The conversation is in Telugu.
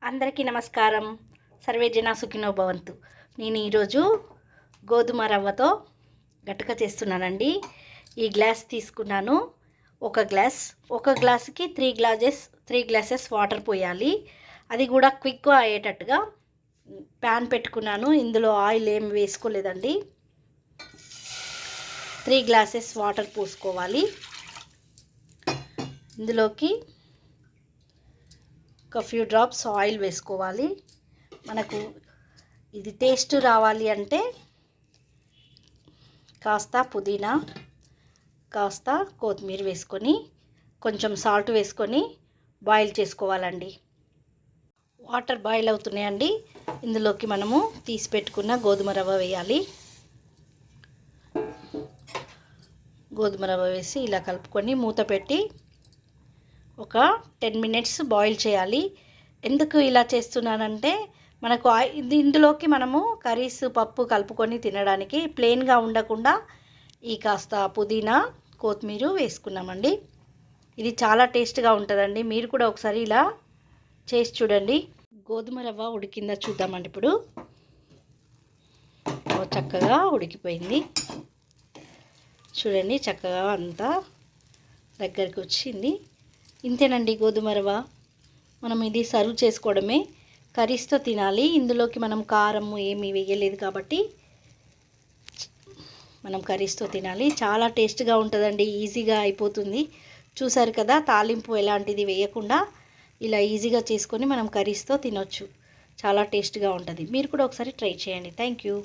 అందరికీ నమస్కారం. సర్వే జన సుఖినో భవంతు. నేను ఈరోజు గోధుమ రవ్వతో గటక చేస్తున్నానండి. ఈ గ్లాస్ తీసుకున్నాను. ఒక గ్లాస్కి 3 గ్లాసెస్ వాటర్ పోయాలి. అది కూడా క్విక్గా అయ్యేటట్టుగా ప్యాన్ పెట్టుకున్నాను. ఇందులో ఆయిల్ ఏం వేసుకోలేదండి. 3 గ్లాసెస్ వాటర్ పోసుకోవాలి. ఇందులోకి ఒక ఫ్యూ డ్రాప్స్ ఆయిల్ వేసుకోవాలి. మనకు ఇది టేస్ట్ రావాలి అంటే కాస్త పుదీనా, కాస్త కొత్తిమీర వేసుకొని కొంచెం సాల్ట్ వేసుకొని బాయిల్ చేసుకోవాలండి. వాటర్ బాయిల్ అవుతున్నాయండి. ఇందులోకి మనము తీసి పెట్టుకున్న గోధుమ రవ్వ వేయాలి. గోధుమ రవ్వ వేసి ఇలా కలుపుకొని మూత పెట్టి ఒక 10 మినిట్స్ బాయిల్ చేయాలి. ఎందుకు ఇలా చేస్తున్నానంటే మనకు ఇందులోకి మనము కర్రీస్ పప్పు కలుపుకొని తినడానికి ప్లెయిన్గా ఉండకుండా ఈ కాస్త పుదీనా, కొత్తిమీర వేసుకున్నామండి. ఇది చాలా టేస్ట్గా ఉంటుందండి. మీరు కూడా ఒకసారి ఇలా చేసి చూడండి. గోధుమ రవ్వ ఉడికిందా చూద్దామండి. ఇప్పుడు చక్కగా ఉడికిపోయింది చూడండి. చక్కగా అంతా దగ్గరికి వచ్చింది. ఇంతేనండి గోధుమ రవ్వ. మనం ఇది సర్వ్ చేసుకోవడమే. కర్రీస్తో తినాలి. ఇందులోకి మనం కారం ఏమీ వేయలేదు కాబట్టి మనం కర్రీస్తో తినాలి. చాలా టేస్ట్గా ఉంటుందండి. ఈజీగా అయిపోతుంది. చూసారు కదా, తాలింపు ఎలాంటిది వేయకుండా ఇలా ఈజీగా చేసుకొని మనం కర్రీస్తో తినొచ్చు. చాలా టేస్ట్గా ఉంటుంది. మీరు కూడా ఒకసారి ట్రై చేయండి. Thank you.